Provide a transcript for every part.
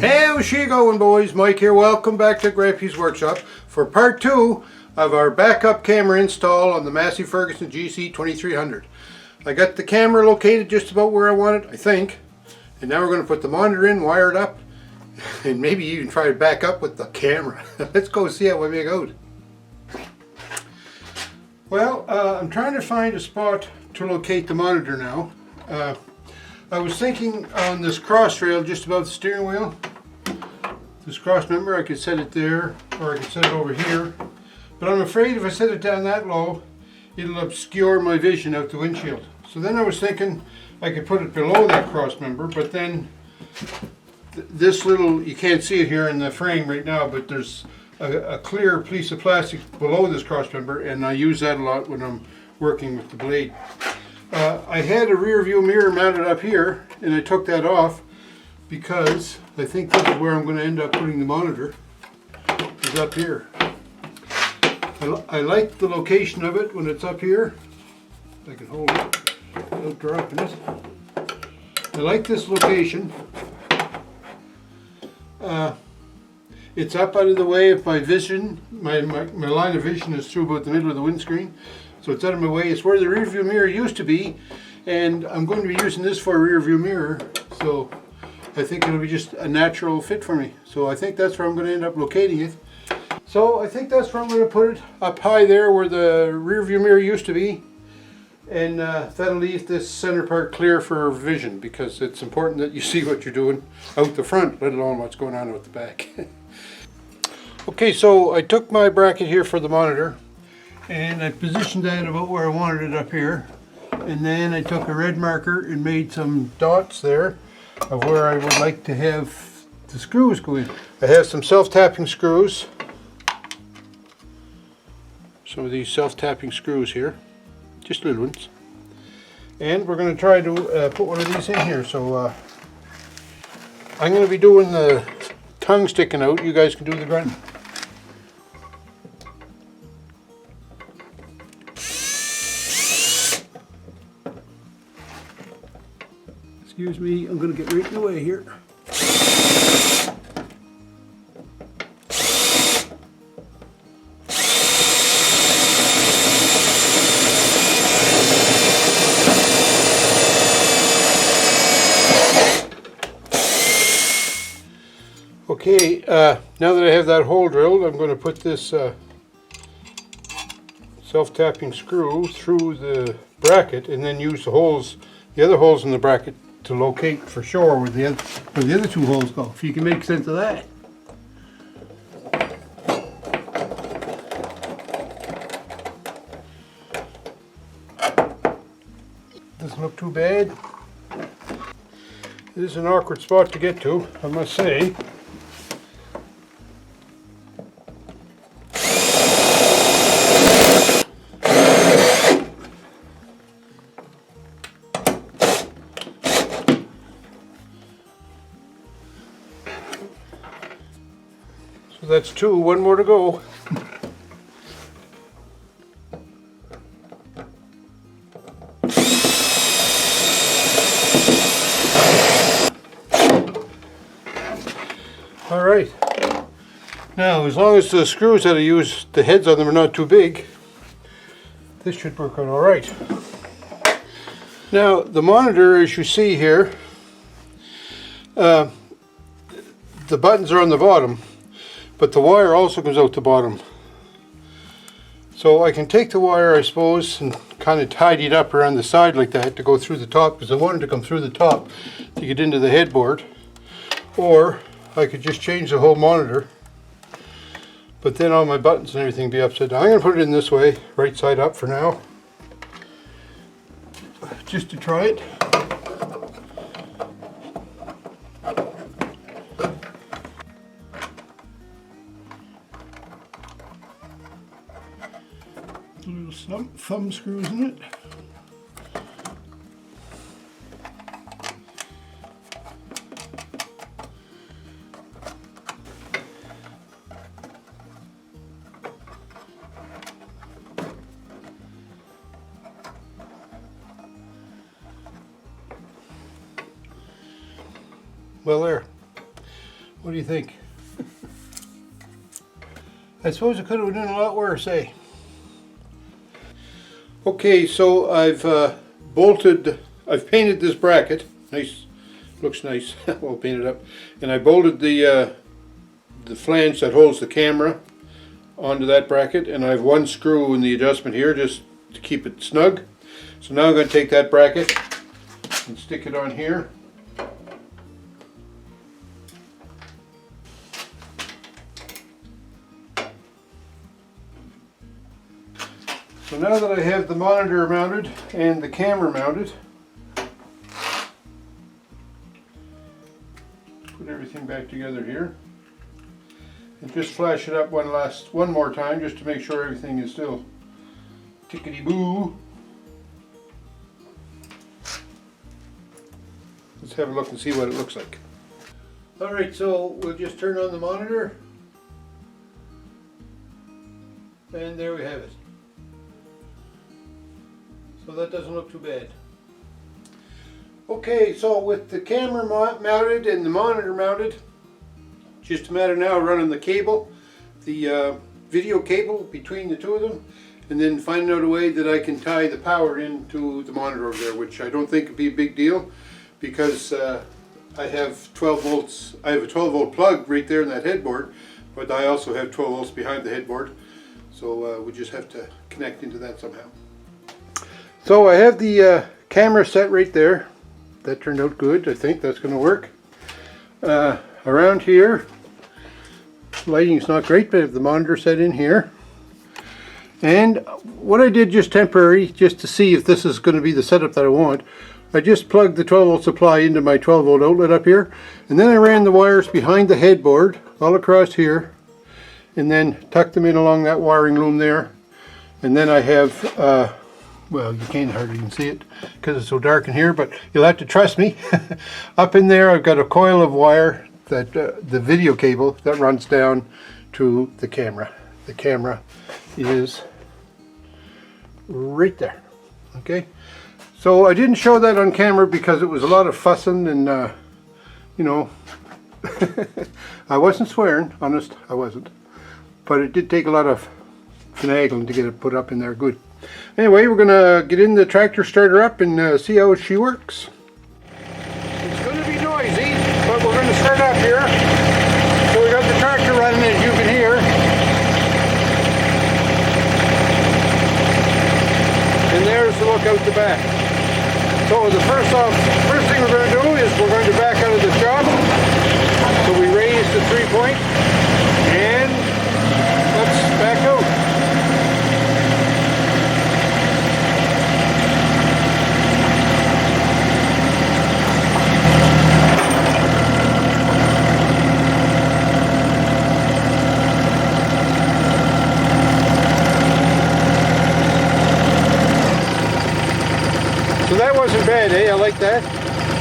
How's she going, boys? Mike here. Welcome back to Grampie's workshop for part 2 of our backup camera install on the Massey Ferguson GC2300. I got the camera located just about where I want it, I think. And now we're going to put the monitor in, wire it up, and maybe even try to back up with the camera. Let's go see how we make out. Well, I'm trying to find a spot to locate the monitor now. I was thinking on this cross rail just above the steering wheel. This cross member, I could set it there, or I could set it over here. But I'm afraid if I set it down that low, it'll obscure my vision out the windshield. So then I was thinking I could put it below that cross member, but then this little, you can't see it here in the frame right now, but there's a clear piece of plastic below this cross member, and I use that a lot when I'm working with the blade. I had a rear view mirror mounted up here, and I took that off because I think this is where I'm going to end up putting the monitor, is up here. I like the location of it when it's up here. I can hold it without dropping it. I like this location. It's up out of the way of my vision. My line of vision is through about the middle of the windscreen. So it's out of my way. It's where the rear view mirror used to be. And I'm going to be using this for a rear view mirror. So I think it'll be just a natural fit for me. So I think that's where I'm going to end up locating it. So I think that's where I'm going to put it, up high there where the rear view mirror used to be. And that'll leave this center part clear for vision, because it's important that you see what you're doing out the front, let alone what's going on out the back. Okay, so I took my bracket here for the monitor and I positioned that about where I wanted it up here. And then I took a red marker and made some dots there of where I would like to have the screws go in. I have some self-tapping screws. Some of these self-tapping screws here, just little ones. And we're going to try to put one of these in here. So I'm going to be doing the tongue sticking out. You guys can do the grunt. Excuse me, I'm going to get right in the way here. Okay, now that I have that hole drilled, I'm going to put this self-tapping screw through the bracket and then use the other holes in the bracket to locate for sure where the other two holes go, if you can make sense of that. Doesn't look too bad. It is an awkward spot to get to, I must say. So that's two, one more to go. All right. Now, as long as the screws that I use, the heads on them are not too big, this should work out all right. Now, the monitor, as you see here, the buttons are on the bottom, but the wire also goes out the bottom. So I can take the wire, I suppose, and kind of tidy it up around the side like that to go through the top, because I wanted to come through the top to get into the headboard. Or I could just change the whole monitor, but then all my buttons and everything be upside down. I'm going to put it in this way, right side up for now, just to try it. Little thumb screws in it. Well, there. What do you think? I suppose it could have done a lot worse, eh? Okay, so I've painted this bracket. Nice, looks nice, well painted up. And I bolted the flange that holds the camera onto that bracket, and I have one screw in the adjustment here just to keep it snug. So now I'm going to take that bracket and stick it on here. So now that I have the monitor mounted and the camera mounted, put everything back together here and just flash it up one more time just to make sure everything is still tickety-boo. Let's have a look and see what it looks like. Alright, so we'll just turn on the monitor and there we have it. So that doesn't look too bad. Okay, so with the camera mounted and the monitor mounted, just a matter now of running the cable, the video cable between the two of them, and then finding out a way that I can tie the power into the monitor over there, which I don't think would be a big deal because I have 12 volts. I have a 12 volt plug right there in that headboard, but I also have 12 volts behind the headboard, so we just have to connect into that somehow. So I have the camera set right there. That turned out good. I think that's going to work. Around here, lighting's not great, but I have the monitor set in here. And what I did just temporary, just to see if this is going to be the setup that I want, I just plugged the 12 volt supply into my 12 volt outlet up here, and then I ran the wires behind the headboard all across here, and then tucked them in along that wiring loom there. And then I have well, you can't hardly even see it because it's so dark in here, but you'll have to trust me. Up in there I've got a coil of wire that the video cable that runs down to the camera. The camera is right there. Okay, so I didn't show that on camera because it was a lot of fussing and you know, I wasn't swearing, honest, I wasn't, but it did take a lot of finagling to get it put up in there good. Anyway, we're going to get in the tractor starter up and see how she works. It's going to be noisy, but we're going to start up here. So we got the tractor running, as you can hear. And there's the look out the back. So the first thing we're going to do is we're going to back out of the shop. So we raise the 3-point and let's back out. So that wasn't bad, eh? I like that.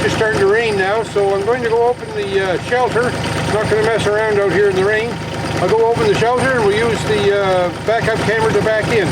Just starting to rain now, so I'm going to go open the shelter. I'm not going to mess around out here in the rain. I'll go open the shelter and we'll use the backup camera to back in.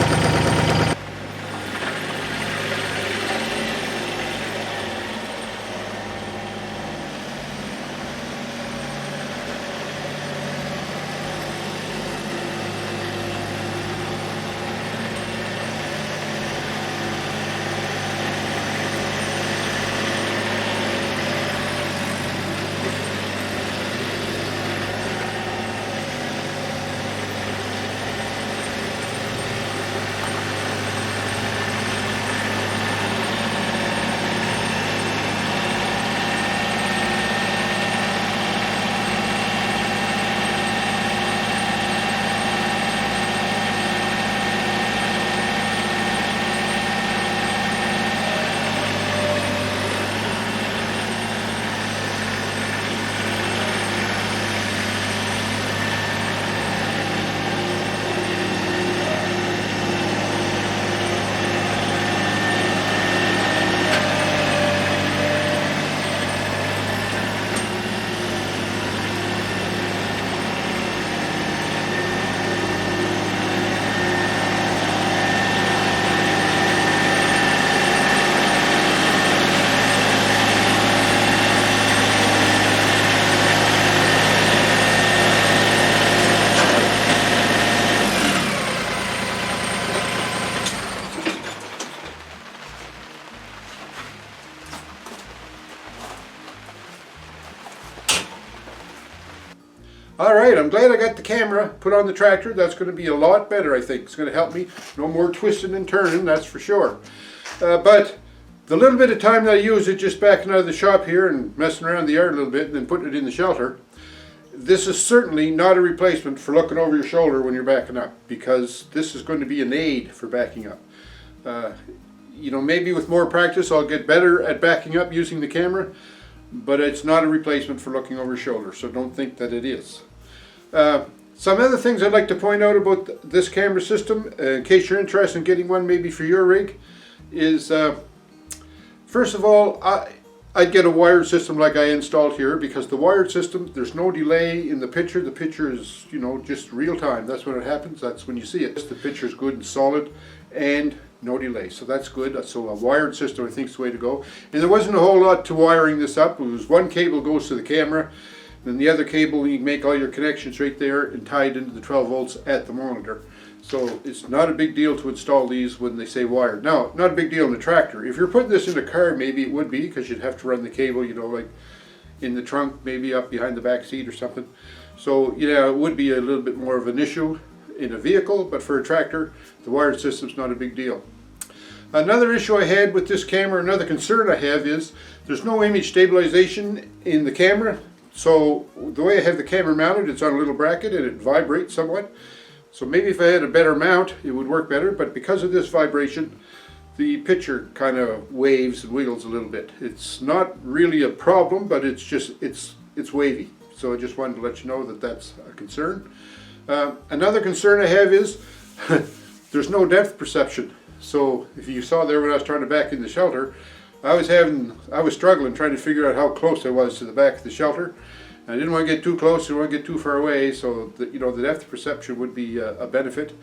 I'm glad I got the camera put on the tractor. That's going to be a lot better, I think. It's going to help me. No more twisting and turning, that's for sure. But the little bit of time that I use it just backing out of the shop here and messing around the yard a little bit and then putting it in the shelter, this is certainly not a replacement for looking over your shoulder when you're backing up, because this is going to be an aid for backing up. You know, maybe with more practice I'll get better at backing up using the camera, but it's not a replacement for looking over your shoulder, so don't think that it is. Some other things I'd like to point out about this camera system, in case you're interested in getting one maybe for your rig, is first of all, I'd get a wired system like I installed here, because the wired system, there's no delay in the picture. The picture is, you know, just real time. That's when it happens. That's when you see it. The picture is good and solid and no delay. So that's good. So a wired system, I think, is the way to go. And there wasn't a whole lot to wiring this up. It was one cable goes to the camera, then the other cable, you make all your connections right there and tie it into the 12 volts at the monitor. So it's not a big deal to install these when they say wired. Now, not a big deal in the tractor. If you're putting this in a car, maybe it would be, because you'd have to run the cable, you know, like in the trunk, maybe up behind the back seat or something. So, yeah, it would be a little bit more of an issue in a vehicle, but for a tractor, the wired system's not a big deal. Another issue I had with this camera, another concern I have, is there's no image stabilization in the camera. So the way I have the camera mounted, it's on a little bracket and it vibrates somewhat. So maybe if I had a better mount, it would work better, but because of this vibration, the picture kind of waves and wiggles a little bit. It's not really a problem, but it's just, it's wavy. So I just wanted to let you know that that's a concern. Another concern I have is there's no depth perception. So if you saw there when I was trying to back in the shelter, I was struggling trying to figure out how close I was to the back of the shelter. I didn't want to get too close, didn't want to get too far away, so you know, the depth perception would be a benefit.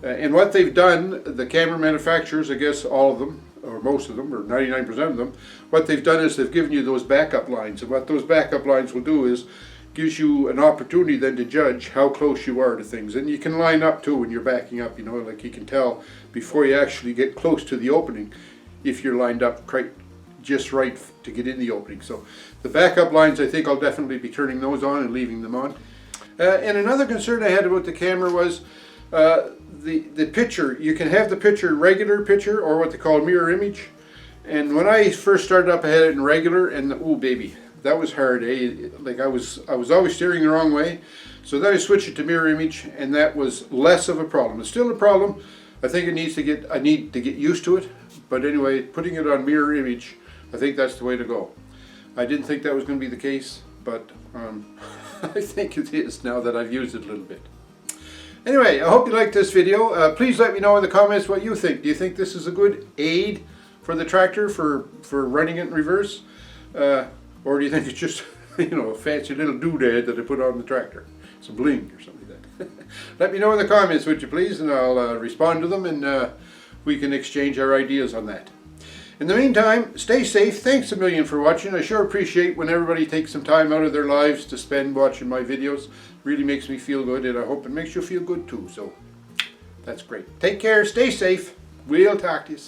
And what they've done, the camera manufacturers, I guess all of them, or most of them, or 99% of them, what they've done is they've given you those backup lines. And what those backup lines will do is gives you an opportunity then to judge how close you are to things. And you can line up too when you're backing up, you know, like you can tell before you actually get close to the opening if you're lined up just right to get in the opening. So the backup lines, I think I'll definitely be turning those on and leaving them on. And another concern I had about the camera was the picture. You can have the picture regular picture or what they call mirror image. And when I first started up, I had it in regular, and oh baby, that was hard. Like I was always steering the wrong way. So then I switched it to mirror image, and that was less of a problem. It's still a problem. I think I need to get used to it. But anyway, putting it on mirror image, I think that's the way to go. I didn't think that was going to be the case, but I think it is now that I've used it a little bit. Anyway, I hope you liked this video. Please let me know in the comments what you think. Do you think this is a good aid for the tractor for running it in reverse? Or do you think it's just, you know, a fancy little doodad that I put on the tractor? Some bling or something like that. Let me know in the comments, would you please, and I'll respond to them, and we can exchange our ideas on that. In the meantime, stay safe. Thanks a million for watching. I sure appreciate when everybody takes some time out of their lives to spend watching my videos. Really makes me feel good, and I hope it makes you feel good too. So that's great. Take care, stay safe. We'll talk to you.